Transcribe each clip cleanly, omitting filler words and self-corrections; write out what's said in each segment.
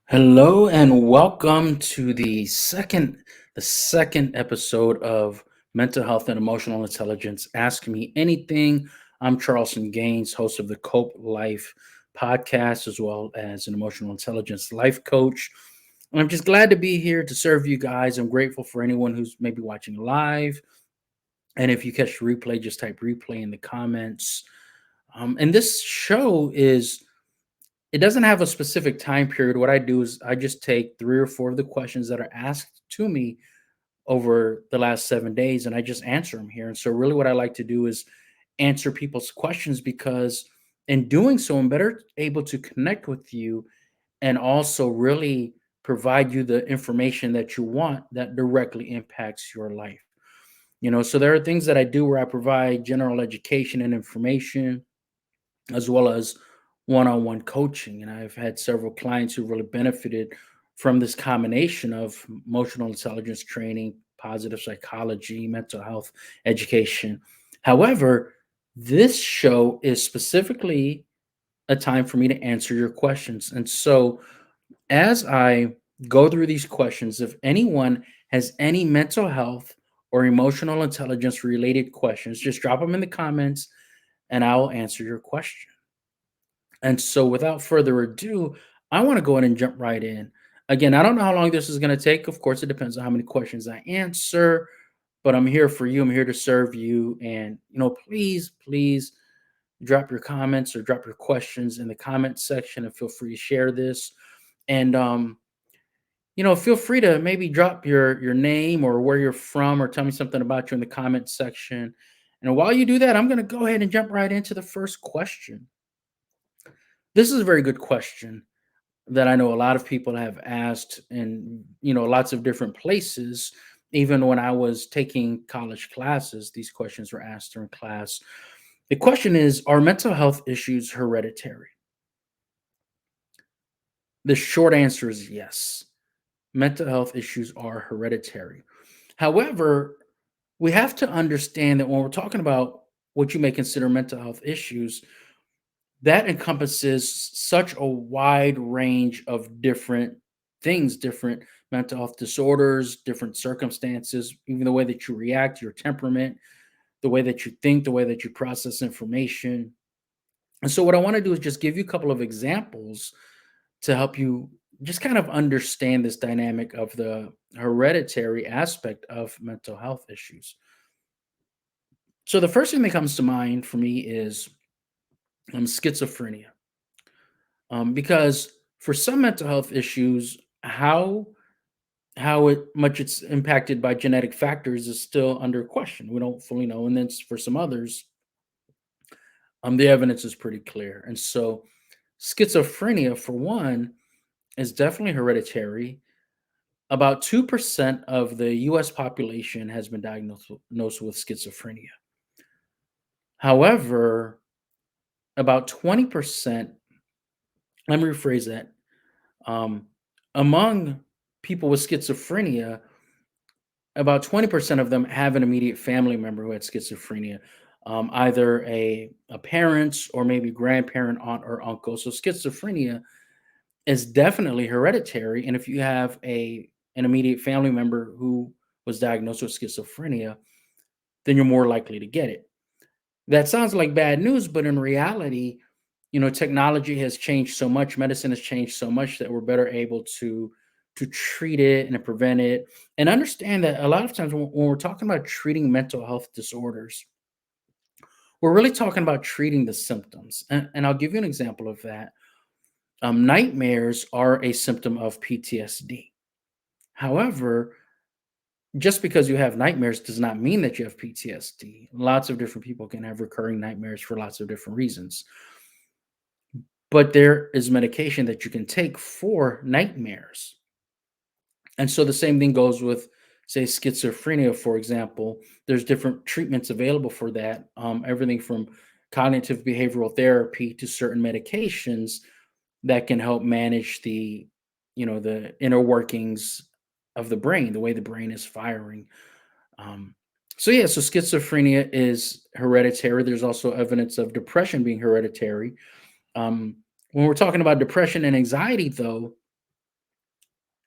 Hello and welcome to the second episode of Mental Health and Emotional Intelligence. Ask Me Anything. I'm Charleston Gaines, host of the Cope Life podcast, as well as an emotional intelligence life coach. And I'm just glad to be here to serve you guys. I'm grateful for anyone who's maybe watching live. And if you catch the replay, just type replay in the comments. And this show is it doesn't have a specific time period. What I do is I just take 3 or 4 of the questions that are asked to me over the last 7 days, and I just answer them here. And so really what I like to do is answer people's questions because in doing so, I'm better able to connect with you and also really provide you the information that you want that directly impacts your life. So there are things that I do where I provide general education and information as well as one-on-one coaching. And I've had several clients who really benefited from this combination of emotional intelligence training, positive psychology, mental health education. However, this show is specifically a time for me to answer your questions. And so, as I go through these questions, if anyone has any mental health or emotional intelligence related questions, just drop them in the comments and I'll answer your question. And so, without further ado, I want to go ahead and jump right in. Again, I don't know how long this is going to take. Of course, it depends on how many questions I answer, but I'm here for you. I'm here to serve you. And, please drop your comments or drop your questions in the comment section and feel free to share this. And, feel free to maybe drop your name or where you're from or tell me something about you in the comment section. And while you do that, I'm going to go ahead and jump right into the first question. This is a very good question that I know a lot of people have asked in, lots of different places. Even when I was taking college classes, these questions were asked during class. The question is, are mental health issues hereditary? The short answer is yes. Mental health issues are hereditary. However, we have to understand that when we're talking about what you may consider mental health issues, that encompasses such a wide range of different things, different mental health disorders, different circumstances, even the way that you react, your temperament, the way that you think, the way that you process information. And so, what I want to do is just give you a couple of examples to help you just kind of understand this dynamic of the hereditary aspect of mental health issues. So, the first thing that comes to mind for me is schizophrenia. Because for some mental health issues, how it much it's impacted by genetic factors is still under question. We don't fully know, and then for some others, the evidence is pretty clear. And so, schizophrenia, for one, is definitely hereditary. About 2% of the U.S. population has been diagnosed with schizophrenia. However, about 20%, let me rephrase that. Um, Among people with schizophrenia, about 20% of them have an immediate family member who had schizophrenia, either a parent or maybe grandparent, aunt, or uncle. So schizophrenia is definitely hereditary. And if you have an immediate family member who was diagnosed with schizophrenia, then you're more likely to get it. That sounds like bad news, but in reality, technology has changed so much, medicine has changed so much that we're better able to treat it and to prevent it. And understand that a lot of times when we're talking about treating mental health disorders, we're really talking about treating the symptoms. And I'll give you an example of that. Nightmares are a symptom of PTSD. However, just because you have nightmares does not mean that you have PTSD. Lots of different people can have recurring nightmares for lots of different reasons. But there is medication that you can take for nightmares. And so the same thing goes with, say, schizophrenia, for example. There's different treatments available for that, everything from cognitive behavioral therapy to certain medications that can help manage the inner workings of the brain, the way the brain is firing. Um, so yeah, so schizophrenia is hereditary. There's also evidence of depression being hereditary. When we're talking about depression and anxiety, though,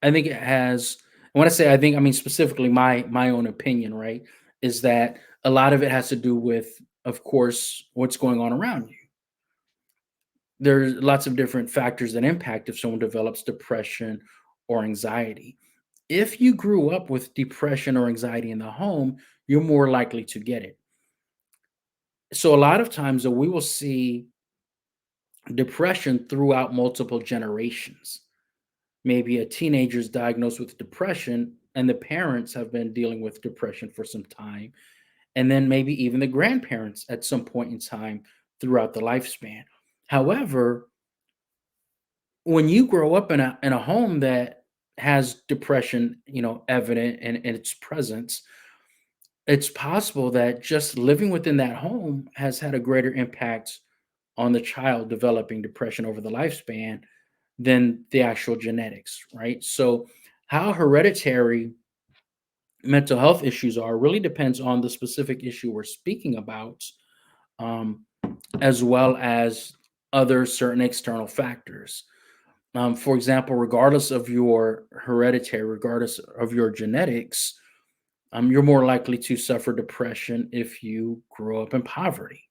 I think it has. When I say I think, I mean specifically my own opinion, right? Is that a lot of it has to do with, of course, what's going on around you. There's lots of different factors that impact if someone develops depression or anxiety. If you grew up with depression or anxiety in the home, you're more likely to get it. So a lot of times, we will see depression throughout multiple generations. Maybe a teenager is diagnosed with depression and the parents have been dealing with depression for some time, and then maybe even the grandparents at some point in time throughout the lifespan. However, when you grow up in a home that has depression, evident in its presence, it's possible that just living within that home has had a greater impact on the child developing depression over the lifespan than the actual genetics, right? So, how hereditary mental health issues are really depends on the specific issue we're speaking about, um, as well as other certain external factors. For example, regardless of your hereditary, regardless of your genetics, you're more likely to suffer depression if you grow up in poverty.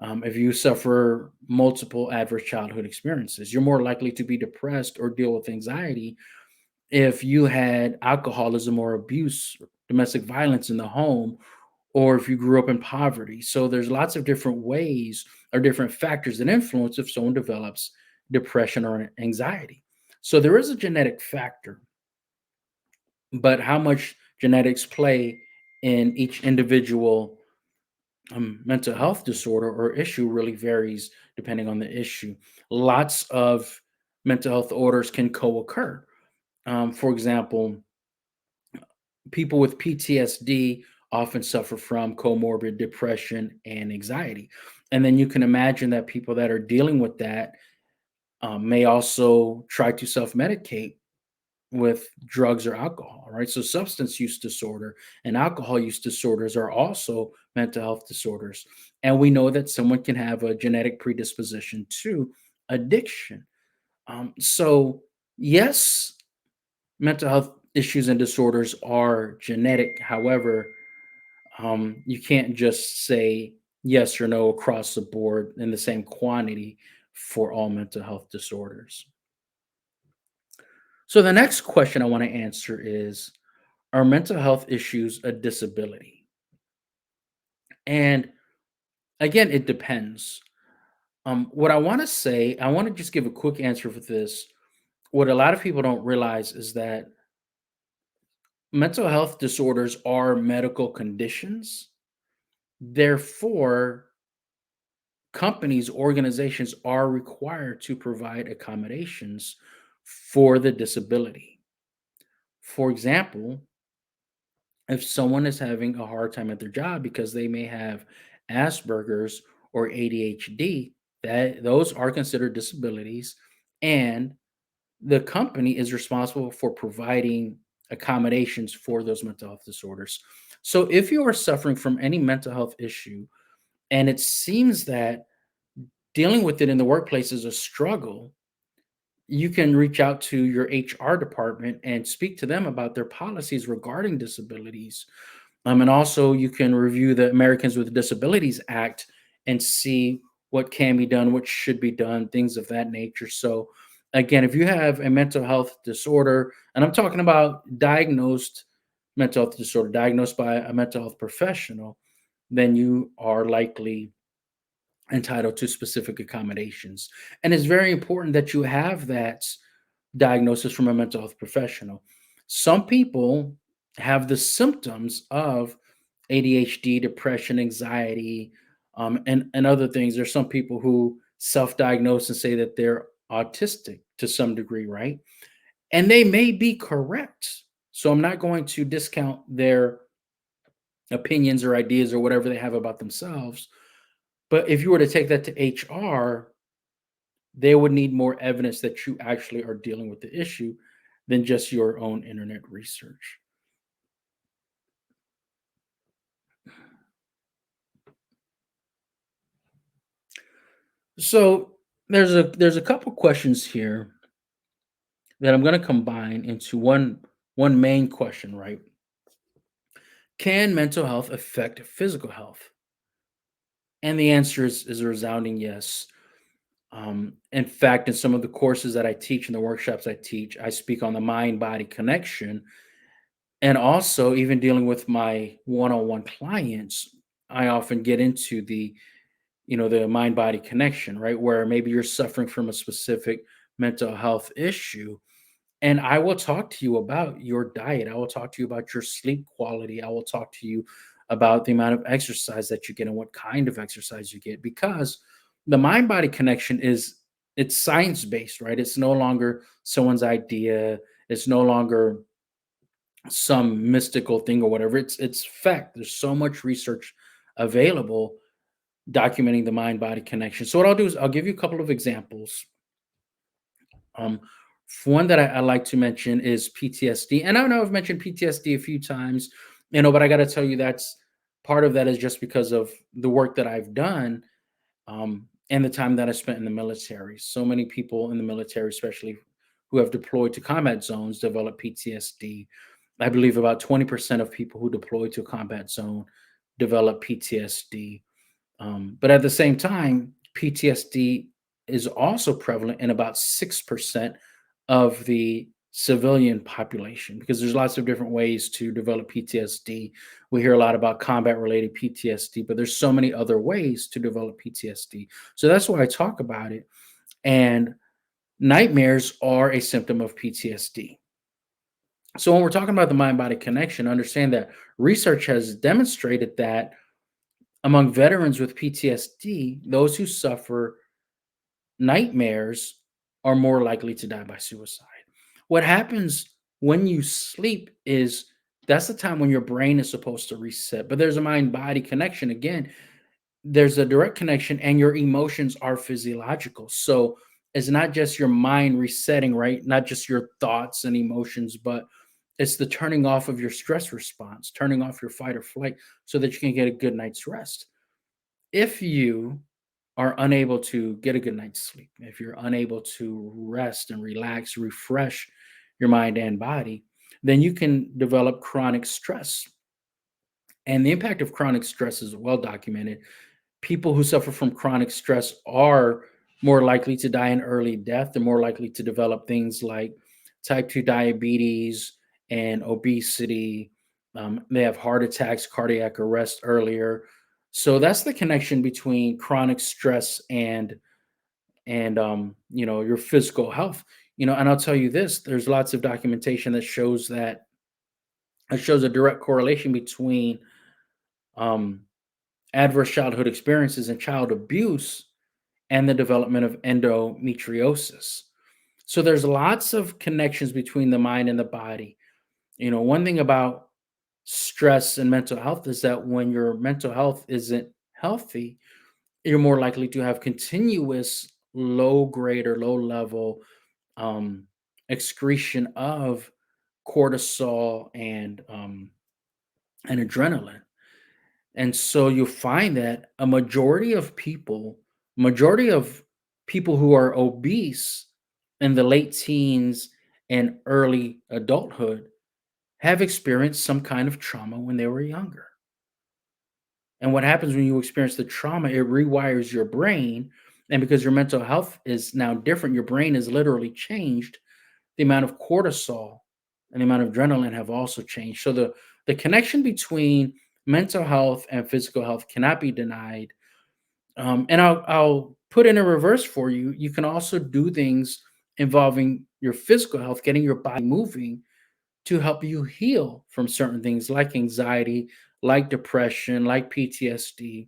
If you suffer multiple adverse childhood experiences, you're more likely to be depressed or deal with anxiety if you had alcoholism or abuse, domestic violence in the home, or if you grew up in poverty. So there's lots of different ways or different factors that influence if someone develops depression or anxiety. So there is a genetic factor, but how much genetics play in each individual mental health disorder or issue really varies depending on the issue. Lots of mental health orders can co occur. For example, people with PTSD often suffer from comorbid depression and anxiety. And then you can imagine that people that are dealing with that may also try to self medicate with drugs or alcohol, right? So, substance use disorder and alcohol use disorders are also mental health disorders. And we know that someone can have a genetic predisposition to addiction. So, yes, mental health issues and disorders are genetic. However, you can't just say yes or no across the board in the same quantity for all mental health disorders. So, the next question I want to answer is, are mental health issues a disability? And again, it depends. What I want to say, I want to just give a quick answer for this. What a lot of people don't realize is that mental health disorders are medical conditions. Therefore, companies, organizations are required to provide accommodations for the disability. For example, if someone is having a hard time at their job because they may have Asperger's or ADHD, that those are considered disabilities, and the company is responsible for providing accommodations for those mental health disorders. So if you are suffering from any mental health issue and it seems that dealing with it in the workplace is a struggle, you can reach out to your HR department and speak to them about their policies regarding disabilities. And also, you can review the Americans with Disabilities Act and see what can be done, what should be done, things of that nature. So, again, if you have a mental health disorder, and I'm talking about diagnosed mental health disorder, diagnosed by a mental health professional, then you are likely entitled to specific accommodations. And it's very important that you have that diagnosis from a mental health professional. Some people have the symptoms of ADHD, depression, anxiety, and other things. There's some people who self diagnose and say that they're autistic to some degree, right? And they may be correct. So I'm not going to discount their opinions or ideas or whatever they have about themselves. But if you were to take that to HR, they would need more evidence that you actually are dealing with the issue than just your own internet research. So there's a couple questions here that I'm going to combine into one main question, right? Can mental health affect physical health? And the answer is a resounding yes. In fact, in some of the courses that I teach and the workshops I teach, I speak on the mind body connection. And also, even dealing with my one on one clients, I often get into the mind body connection, right? Where maybe you're suffering from a specific mental health issue. And I will talk to you about your diet. I will talk to you about your sleep quality. I will talk to you about the amount of exercise that you get and what kind of exercise you get, because the mind body connection it's science based, right? It's no longer someone's idea. It's no longer some mystical thing or whatever. It's fact. There's so much research available documenting the mind body connection. So what I'll do is I'll give you a couple of examples. Um, One that I like to mention is PTSD, and I know I've mentioned PTSD a few times, but I got to tell you that's part of that is just because of the work that I've done, and the time that I spent in the military. So many people in the military, especially who have deployed to combat zones, develop PTSD. I believe about 20% of people who deploy to a combat zone develop PTSD. But at the same time, PTSD is also prevalent in about 6% of the civilian population, because there's lots of different ways to develop PTSD. We hear a lot about combat related PTSD, but there's so many other ways to develop PTSD. So that's why I talk about it. And nightmares are a symptom of PTSD. So when we're talking about the mind body connection, understand that research has demonstrated that among veterans with PTSD, those who suffer nightmares are more likely to die by suicide. What happens when you sleep is that's the time when your brain is supposed to reset, but there's a mind body connection. Again, there's a direct connection, and your emotions are physiological. So it's not just your mind resetting, right? Not just your thoughts and emotions, but it's the turning off of your stress response, turning off your fight or flight so that you can get a good night's rest. If you are unable to get a good night's sleep, if you're unable to rest and relax, refresh your mind and body, then you can develop chronic stress. And the impact of chronic stress is well documented. People who suffer from chronic stress are more likely to die an early death. They're more likely to develop things like type 2 diabetes and obesity. They have heart attacks, cardiac arrest earlier. So that's the connection between chronic stress and your physical health. And I'll tell you this: there's lots of documentation that shows that it shows a direct correlation between um, adverse childhood experiences and child abuse and the development of endometriosis. So there's lots of connections between the mind and the body. One thing about stress and mental health is that when your mental health isn't healthy, you're more likely to have continuous low grade or low level um, excretion of cortisol and adrenaline. And so you'll find that a majority of people who are obese in the late teens and early adulthood have experienced some kind of trauma when they were younger. And what happens when you experience the trauma, it rewires your brain. And because your mental health is now different, your brain is literally changed. The amount of cortisol and the amount of adrenaline have also changed. So the connection between mental health and physical health cannot be denied. And I'll put in a reverse for you. You can also do things involving your physical health, getting your body moving to help you heal from certain things like anxiety, like depression, like PTSD.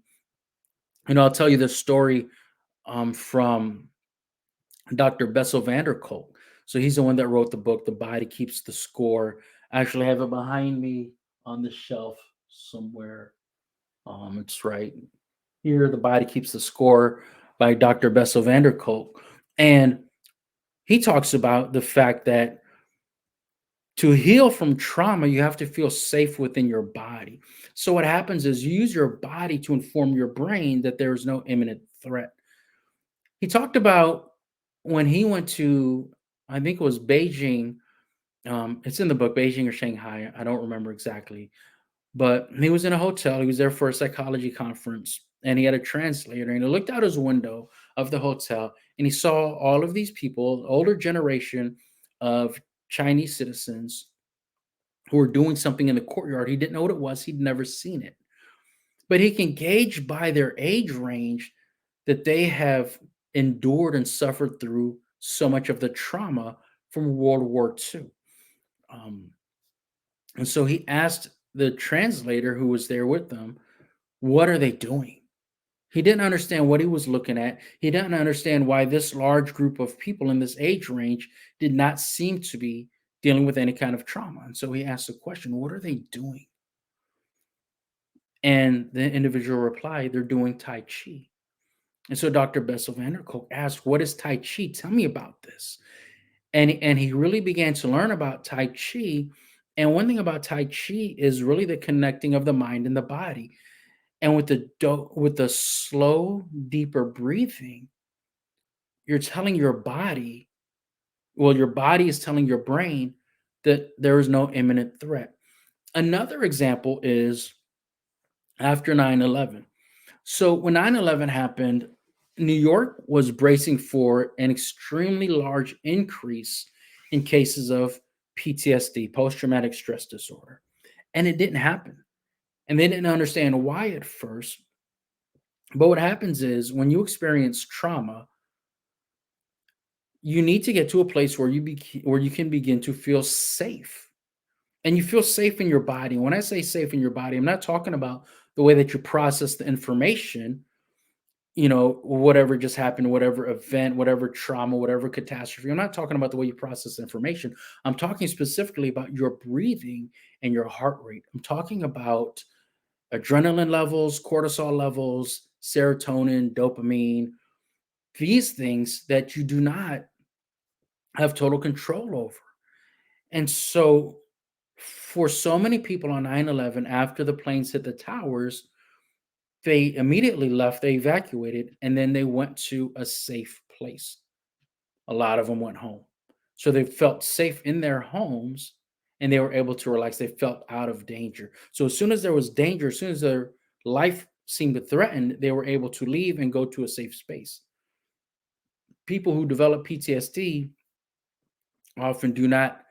I'll tell you the story from Dr. Bessel van der Kolk. So he's the one that wrote the book, The Body Keeps the Score. I actually have it behind me on the shelf somewhere. It's right here, The Body Keeps the Score by Dr. Bessel van der Kolk. And he talks about the fact that to heal from trauma, you have to feel safe within your body. So what happens is you use your body to inform your brain that there is no imminent threat. He talked about when he went to I think it was Beijing. It's in the book, Beijing or Shanghai. I don't remember exactly. But he was in a hotel. He was there for a psychology conference, and he had a translator. And he looked out his window of the hotel, and he saw all of these people, older generation of Chinese citizens, who were doing something in the courtyard. He didn't know what it was. He'd never seen it, but he can gauge by their age range that they have endured and suffered through so much of the trauma from World War II. Um, and so he asked the translator who was there with them, what are they doing? He didn't understand what he was looking at. He didn't understand why this large group of people in this age range did not seem to be dealing with any kind of trauma. And so he asked the question, what are they doing? And the individual replied, they're doing Tai Chi. And so Dr. Bessel van der Kolk asked, what is Tai Chi? Tell me about this. And he really began to learn about Tai Chi. And one thing about Tai Chi is really the connecting of the mind and the body. And with the slow, deeper breathing, you're telling your body, well, your body is telling your brain that there is no imminent threat. Another example is after 9/11. So when 9/11 happened, New York was bracing for an extremely large increase in cases of PTSD, post traumatic stress disorder. And it didn't happen. And they didn't understand why at first. But what happens is when you experience trauma, you need to get to a place where where you can begin to feel safe. And you feel safe in your body. When I say safe in your body, I'm not talking about the way that you process the information, whatever just happened, whatever event, whatever trauma, whatever catastrophe. I'm not talking about the way you process information. I'm talking specifically about your breathing and your heart rate. I'm talking about adrenaline levels, cortisol levels, serotonin, dopamine, these things that you do not have total control over. And so, for so many people on 9/11, after the planes hit the towers, they immediately left, they evacuated, and then they went to a safe place. A lot of them went home. So they felt safe in their homes and they were able to relax. They felt out of danger. So as soon as there was danger, as soon as their life seemed threatened, they were able to leave and go to a safe space. People who develop PTSD often do not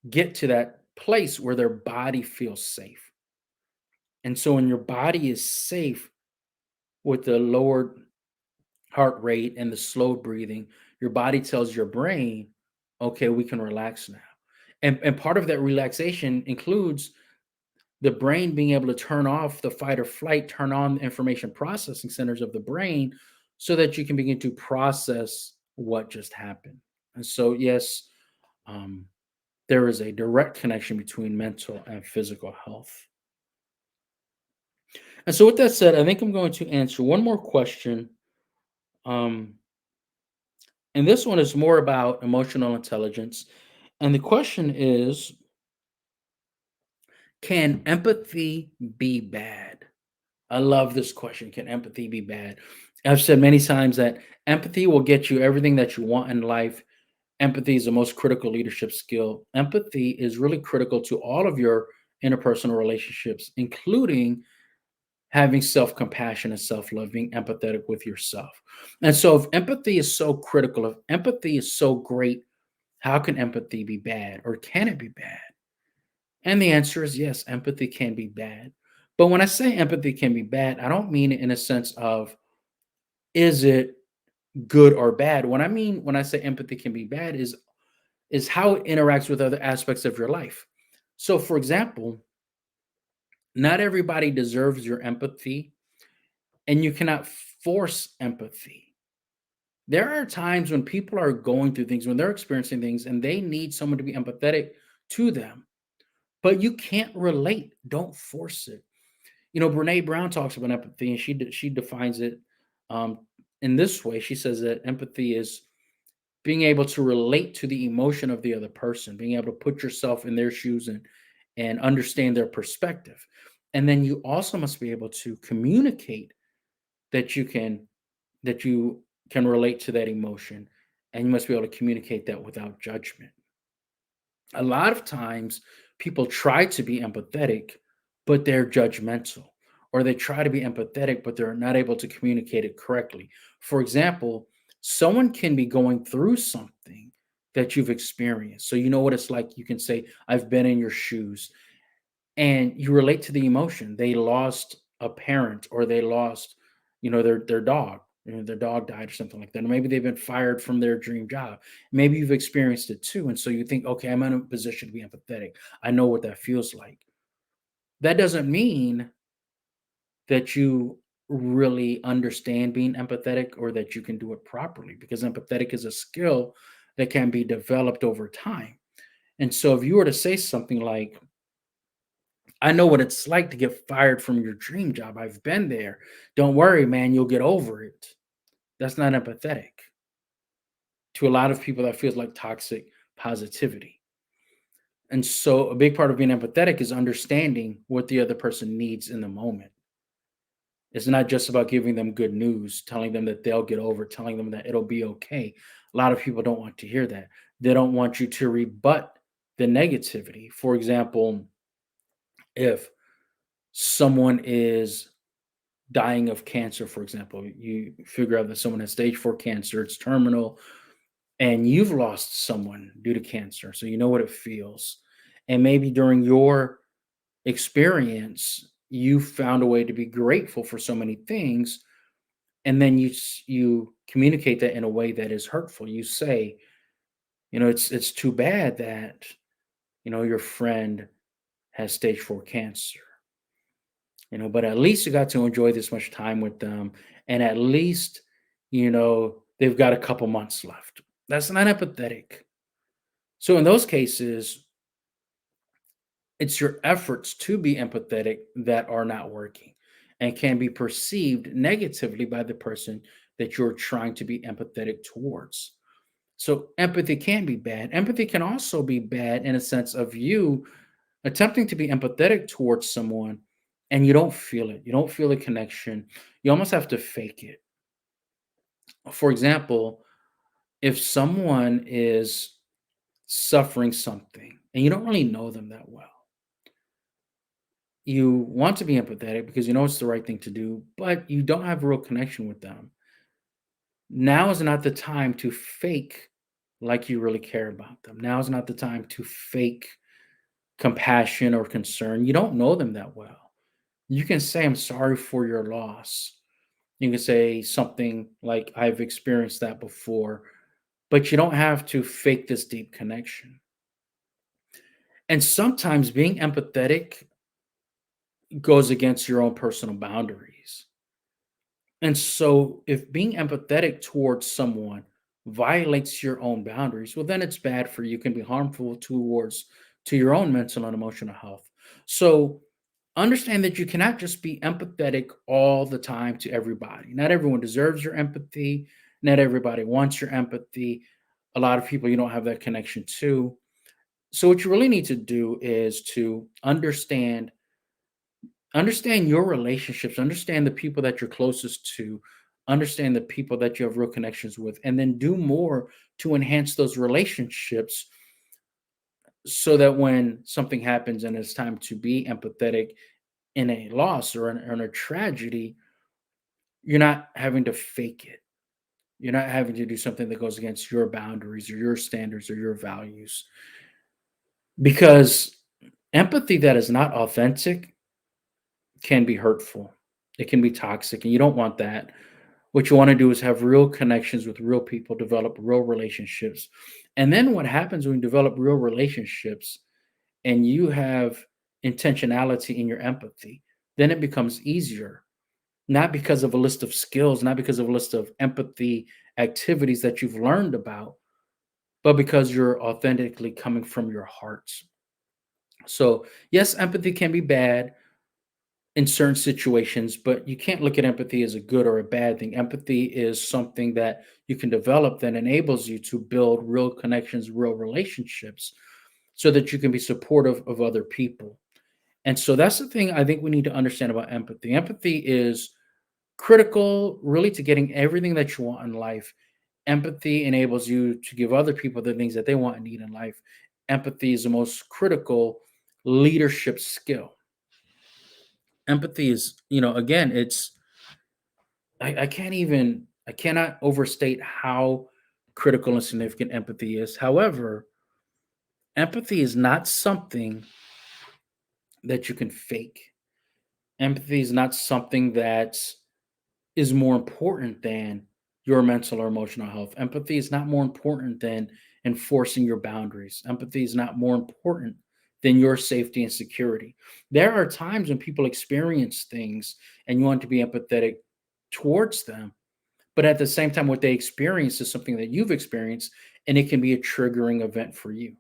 get to that place where their body feels safe. And so when your body is safe with the lowered heart rate and the slow breathing, your body tells your brain, okay, we can relax now. And part of that relaxation includes the brain being able to turn off the fight or flight, turn on the information processing centers of the brain so that you can begin to process what just happened. And so, yes, um, there is a direct connection between mental and physical health. And so, with that said, I think I'm going to answer one more question. Um, and this one is more about emotional intelligence. And the question is, can empathy be bad? I love this question. Can empathy be bad? I've said many times that empathy will get you everything that you want in life. Empathy is the most critical leadership skill. Empathy is really critical to all of your interpersonal relationships, including having self compassion and self love, being empathetic with yourself. And so, if empathy is so critical, if empathy is so great, how can empathy be bad or can it be bad? And the answer is yes, empathy can be bad. But when I say empathy can be bad, I don't mean it in a sense of is it good or bad. What I mean when I say empathy can be bad is how it interacts with other aspects of your life. So for example, not everybody deserves your empathy and you cannot force empathy. There are times when people are going through things, when they're experiencing things and they need someone to be empathetic to them, but you can't relate. Don't force it. Brene Brown talks about empathy, and she defines it um, in this way. She says that empathy is being able to relate to the emotion of the other person, being able to put yourself in their shoes and understand their perspective. And then you also must be able to communicate that you can relate to that emotion and you must be able to communicate that without judgment. A lot of times, people try to be empathetic, but they're judgmental, or they try to be empathetic, but they're not able to communicate it correctly. For example, someone can be going through something that you've experienced. So, you know what it's like. You can say, I've been in your shoes, and you relate to the emotion. They lost a parent, or they lost, their dog. Their dog died or something like that. Or maybe they've been fired from their dream job. Maybe you've experienced it too. And so you think, okay, I'm in a position to be empathetic. I know what that feels like. That doesn't mean that you really understand being empathetic or that you can do it properly, because empathetic is a skill that can be developed over time. And so if you were to say something like, I know what it's like to get fired from your dream job. I've been there. Don't worry, man, you'll get over it. That's not empathetic. To a lot of people, that feels like toxic positivity. And so, a big part of being empathetic is understanding what the other person needs in the moment. It's not just about giving them good news, telling them that they'll get over, it, telling them that it'll be okay. A lot of people don't want to hear that. They don't want you to rebut the negativity. For example, if someone is dying of cancer, for example, you figure out that someone has stage 4 cancer, it's terminal, and you've lost someone due to cancer. So you know what it feels. And maybe during your experience, you found a way to be grateful for so many things. And then you communicate that in a way that is hurtful. You say, it's too bad that, your friend has stage 4 cancer. But at least you got to enjoy this much time with them, and at least, they've got a couple months left. That's not empathetic. So in those cases, it's your efforts to be empathetic that are not working and can be perceived negatively by the person that you're trying to be empathetic towards. So empathy can be bad. Empathy can also be bad in a sense of you attempting to be empathetic towards someone and you don't feel it. You don't feel the connection. You almost have to fake it. For example, if someone is suffering something and you don't really know them that well, you want to be empathetic because you know it's the right thing to do, but you don't have a real connection with them. Now is not the time to fake like you really care about them. Now is not the time to fake compassion or concern. You don't know them that well. You can say, I'm sorry for your loss. You can say something like, I've experienced that before, but you don't have to fake this deep connection. And sometimes being empathetic goes against your own personal boundaries. And so, if being empathetic towards someone violates your own boundaries, well, then it's bad for you, can be harmful to your own mental and emotional health. So, understand that you cannot just be empathetic all the time to everybody. Not everyone deserves your empathy. Not everybody wants your empathy. A lot of people you don't have that connection to. So, what you really need to do is to understand your relationships, understand the people that you're closest to, understand the people that you have real connections with, and then do more to enhance those relationships so that when something happens and it's time to be empathetic in a loss or in a tragedy, you're not having to fake it. You're not having to do something that goes against your boundaries or your standards or your values. Because empathy that is not authentic can be hurtful. It can be toxic, and you don't want that. What you want to do is have real connections with real people, develop real relationships. And then what happens when you develop real relationships and you have intentionality in your empathy, then it becomes easier, not because of a list of skills, not because of a list of empathy activities that you've learned about, but because you're authentically coming from your heart. So, yes, empathy can be bad in certain situations, but you can't look at empathy as a good or a bad thing. Empathy is something that you can develop that enables you to build real connections, real relationships, so that you can be supportive of other people. And so that's the thing I think we need to understand about empathy. Empathy is critical, really, to getting everything that you want in life. Empathy enables you to give other people the things that they want and need in life. Empathy is the most critical leadership skill. Empathy is, again, I cannot overstate how critical and significant empathy is. However, empathy is not something that you can fake. Empathy is not something that is more important than your mental or emotional health. Empathy is not more important than enforcing your boundaries. Empathy is not more important than your safety and security. There are times when people experience things and you want to be empathetic towards them, but at the same time, what they experience is something that you've experienced and it can be a triggering event for you.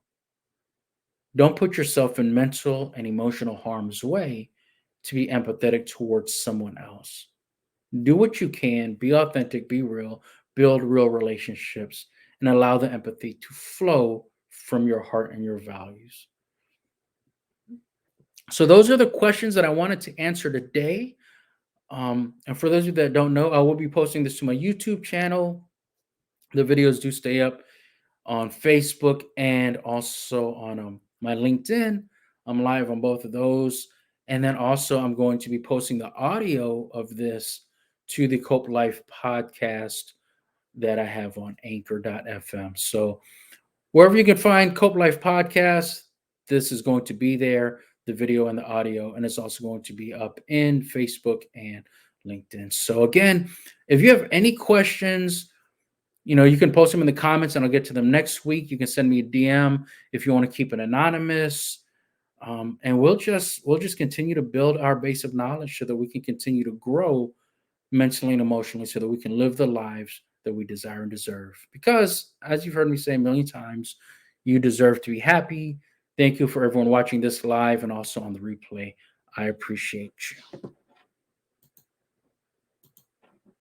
Don't put yourself in mental and emotional harm's way to be empathetic towards someone else. Do what you can, be authentic, be real, build real relationships, and allow the empathy to flow from your heart and your values. So, those are the questions that I wanted to answer today. And for those of you that don't know, I will be posting this to my YouTube channel. The videos do stay up on Facebook and also on my LinkedIn. I'm live on both of those. And then also, I'm going to be posting the audio of this to the Cope Life podcast that I have on anchor.fm. So, wherever you can find Cope Life podcast, this is going to be there, the video and the audio. And it's also going to be up in Facebook and LinkedIn. So, again, if you have any questions, you can post them in the comments and I'll get to them next week. You can send me a DM if you want to keep it anonymous. And we'll just continue to build our base of knowledge so that we can continue to grow mentally and emotionally so that we can live the lives that we desire and deserve. Because as you've heard me say a million times, you deserve to be happy. Thank you for everyone watching this live and also on the replay. I appreciate you.